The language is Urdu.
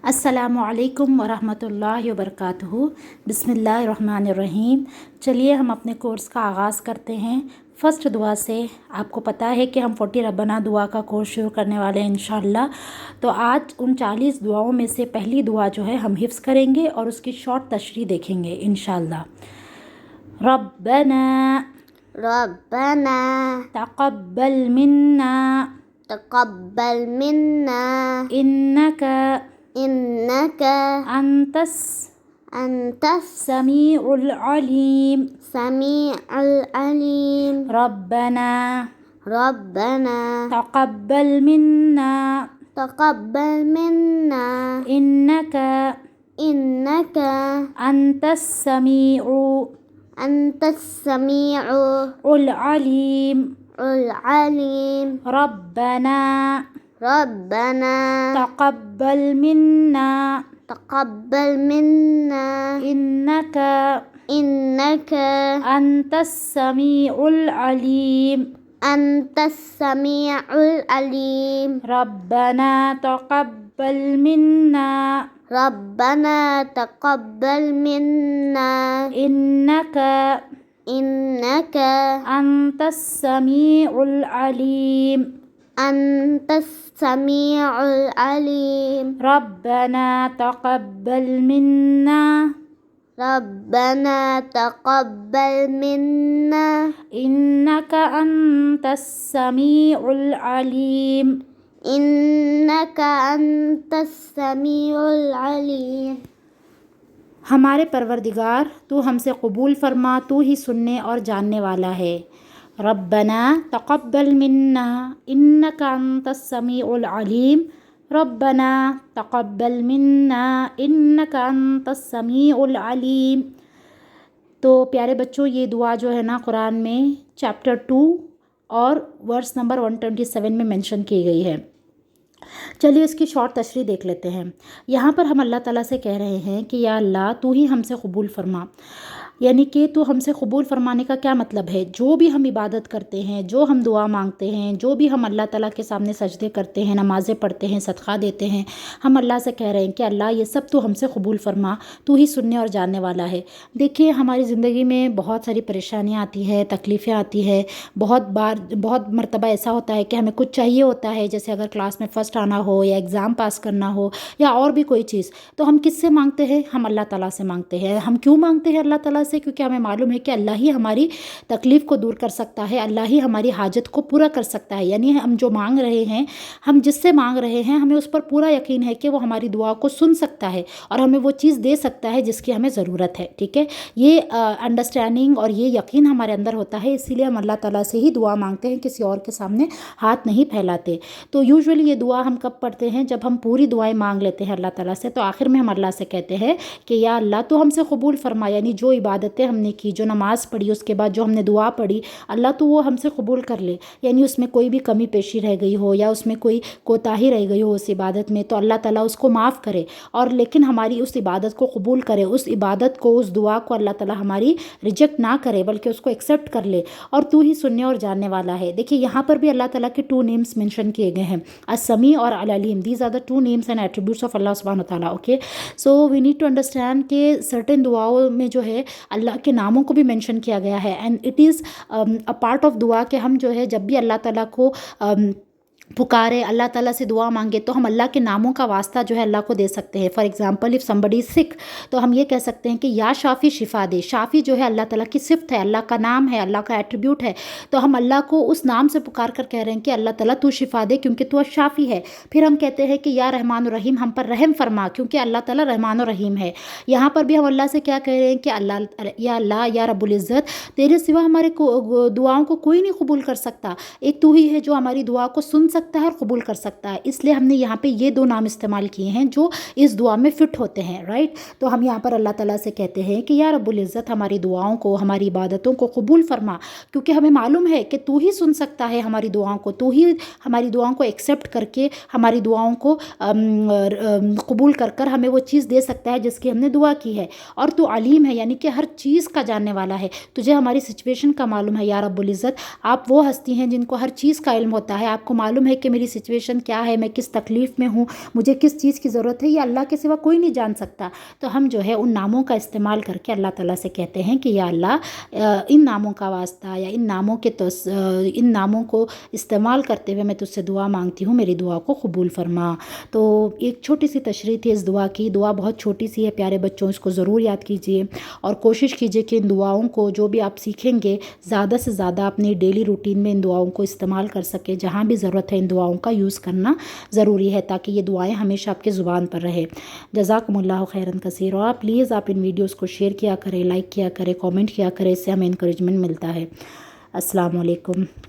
السلام علیکم ورحمۃ اللہ وبرکاتہ۔ بسم اللہ الرحمن الرحیم۔ چلیے ہم اپنے کورس کا آغاز کرتے ہیں فرسٹ دعا سے۔ آپ کو پتہ ہے کہ ہم 40 ربنا دعا کا کورس شروع کرنے والے ہیں انشاءاللہ۔ تو آج ان 40 دعاؤں میں سے پہلی دعا جو ہے ہم حفظ کریں گے اور اس کی شارٹ تشریح دیکھیں گے انشاءاللہ۔ ربنا ربنا تقبل منا تقبل منا انک انك انت انت السمیع العلیم۔ السميع العليم ربنا ربنا تقبل منا تقبل منا انک انك انت السمیع انت السميع العلیم۔ العليم ربنا ربنا تقبل منا تقبل منا انک انك انت السمیع العلیم۔ انت السميع العليم ربنا تقبل منا ربنا تقبل منا انک انك انت السمیع العلیم۔ انت السميع العليم ربنا تقبل منا ربنا تقبل منا انک انت السمیع العلیم۔ انك انت السميع العليم۔ ہمارے پروردگار تو ہم سے قبول فرما، تو ہی سننے اور جاننے والا ہے۔ ربنا تقبل منا انک انت السمیع العلیم۔ ربنا تقبل منا انک انت السمیع العلیم۔ تو پیارے بچوں، یہ دعا جو ہے نا قرآن میں چیپٹر 2 اور ورس نمبر 127 میں منشن کی گئی ہے۔ چلیے اس کی شارٹ تشریح دیکھ لیتے ہیں۔ یہاں پر ہم اللہ تعالیٰ سے کہہ رہے ہیں کہ یا اللہ تو ہی ہم سے قبول فرما، یعنی کہ تو ہم سے قبول فرمانے کا کیا مطلب ہے؟ جو بھی ہم عبادت کرتے ہیں، جو ہم دعا مانگتے ہیں، جو بھی ہم اللہ تعالیٰ کے سامنے سجدے کرتے ہیں، نمازیں پڑھتے ہیں، صدقہ دیتے ہیں، ہم اللہ سے کہہ رہے ہیں کہ اللہ یہ سب تو ہم سے قبول فرما، تو ہی سننے اور جاننے والا ہے۔ دیکھیے ہماری زندگی میں بہت ساری پریشانیاں آتی ہیں، تکلیفیں آتی ہیں، بہت مرتبہ ایسا ہوتا ہے کہ ہمیں کچھ چاہیے ہوتا ہے، جیسے اگر کلاس میں فرسٹ آنا ہو یا ایگزام پاس کرنا ہو یا اور بھی کوئی چیز، تو ہم کس سے مانگتے ہیں؟ ہم اللہ تعالیٰ سے مانگتے ہیں۔ ہم کیوں مانگتے ہیں اللہ تعالیٰ سے؟ کیونکہ ہمیں معلوم ہے کہ اللہ ہی ہماری تکلیف کو دور کر سکتا ہے، اللہ ہی ہماری حاجت کو پورا کر سکتا ہے۔ یعنی ہم جو مانگ رہے ہیں، ہم جس سے مانگ رہے ہیں، ہمیں اس پر پورا یقین ہے کہ وہ ہماری دعا کو سن سکتا ہے اور ہمیں وہ چیز دے سکتا ہے جس کی ہمیں ضرورت ہے۔ ٹھیک ہے، یہ انڈرسٹینڈنگ اور یہ یقین ہمارے اندر ہوتا ہے، اسی لیے ہم اللہ تعالیٰ سے ہی دعا مانگتے ہیں، کسی اور کے سامنے ہاتھ نہیں پھیلاتے۔ تو یوزولی یہ دعا ہم کب پڑھتے ہیں؟ جب ہم پوری دعائیں مانگ لیتے ہیں اللہ تعالیٰ سے، تو آخر میں ہم اللہ سے کہتے ہیں کہ یا اللہ تو ہم سے قبول فرما، یعنی جو عبادتیں ہم نے کی، جو نماز پڑھی، اس کے بعد جو ہم نے دعا پڑھی، اللہ تو وہ ہم سے قبول کر لے۔ یعنی اس میں کوئی بھی کمی پیشی رہ گئی ہو یا اس میں کوئی کوتاہی رہ گئی ہو اس عبادت میں، تو اللہ تعالیٰ اس کو معاف کرے اور لیکن ہماری اس عبادت کو قبول کرے، اس عبادت کو، اس دعا کو اللہ تعالیٰ ہماری ریجیکٹ نہ کرے بلکہ اس کو ایکسیپٹ کر لے، اور تو ہی سننے اور جاننے والا ہے۔ دیکھیے یہاں پر بھی اللہ تعالیٰ کے 2 نیمز مینشن کیے گئے ہیں، السمیع اور العلیم۔ These are the 2 names and attributes of اللہ سبحانہ تعالیٰ۔ Okay, so we need to understand کہ سرٹن دعاؤں میں جو ہے اللہ کے ناموں کو بھی مینشن کیا گیا ہے، and it is a part of دعا کہ ہم جو ہے جب بھی اللہ تعالیٰ کو پکارے، اللہ تعالیٰ سے دعا مانگے، تو ہم اللہ کے ناموں کا واسطہ جو ہے اللہ کو دے سکتے ہیں۔ For example if somebody is sick، تو ہم یہ کہہ سکتے ہیں کہ یا شافی شفا دے۔ شافی جو ہے اللہ تعالیٰ کی صفت ہے، اللہ کا نام ہے، اللہ کا ایٹریبیوٹ ہے، تو ہم اللہ کو اس نام سے پکار کر کہہ رہے ہیں کہ اللہ تعالیٰ تو شفا دے کیونکہ تو شافی ہے۔ پھر ہم کہتے ہیں کہ یا رحمان الرحیم، ہم پر رحم فرما کیونکہ اللہ تعالیٰ رحمان الرحیم ہے۔ یہاں پر بھی ہم اللہ سے کیا کہہ رہے ہیں کہ اللہ یا رب العزت، تیرے سوا ہمارے دعاؤں کو کوئی نہیں قبول کر سکتا، ایک تو ہی ہے جو ہماری دعا کو سن سکتا ہے اور قبول کر سکتا ہے۔ اس لیے ہم نے یہاں پہ یہ 2 نام استعمال کیے ہیں جو اس دعا میں فٹ ہوتے ہیں، رائٹ؟ تو ہم یہاں پر اللہ تعالیٰ سے کہتے ہیں کہ یا رب العزت ہماری دعاؤں کو، ہماری عبادتوں کو قبول فرما، کیونکہ ہمیں معلوم ہے کہ تو ہی سن سکتا ہے ہماری دعاؤں کو، تو ہی ہماری دعاؤں کو ایکسیپٹ کر کے ہماری دعاؤں کو قبول کر ہمیں وہ چیز دے سکتا ہے جس کی ہم نے دعا کی ہے۔ اور تو علیم ہے، یعنی کہ ہر چیز کا جاننے والا ہے، تجھے ہماری سچویشن کا معلوم ہے یا رب العزت۔ آپ وہ ہستی ہیں جن کو ہر چیز کا علم ہوتا ہے، آپ کو معلوم ہے کہ میری سچویشن کیا ہے، میں کس تکلیف میں ہوں، مجھے کس چیز کی ضرورت ہے، یہ اللہ کے سوا کوئی نہیں جان سکتا۔ تو ہم جو ہے ان ناموں کا استعمال کر کے اللہ تعالیٰ سے کہتے ہیں کہ یا اللہ ان ناموں کا واسطہ یا ان ناموں کو استعمال کرتے ہوئے میں تجھ سے دعا مانگتی ہوں، میری دعا کو قبول فرما۔ تو ایک چھوٹی سی تشریح تھی اس دعا کی۔ دعا بہت چھوٹی سی ہے پیارے بچوں، اس کو ضرور یاد کیجئے اور کوشش کیجئے کہ ان دعاؤں کو جو بھی آپ سیکھیں گے زیادہ سے زیادہ اپنی ڈیلی روٹین میں ان دعاؤں کو استعمال کر سکیں۔ جہاں بھی ضرورت ہے ان دعاؤں کا یوز کرنا ضروری ہے تاکہ یہ دعائیں ہمیشہ آپ کے زبان پر رہے۔ جزاکم اللہ خیراً کثیرا۔ پلیز آپ ان ویڈیوز کو شیئر کیا کریں، لائک کیا کریں، کامنٹ کیا کریں، اس سے ہمیں انکریجمنٹ ملتا ہے۔ السلام علیکم۔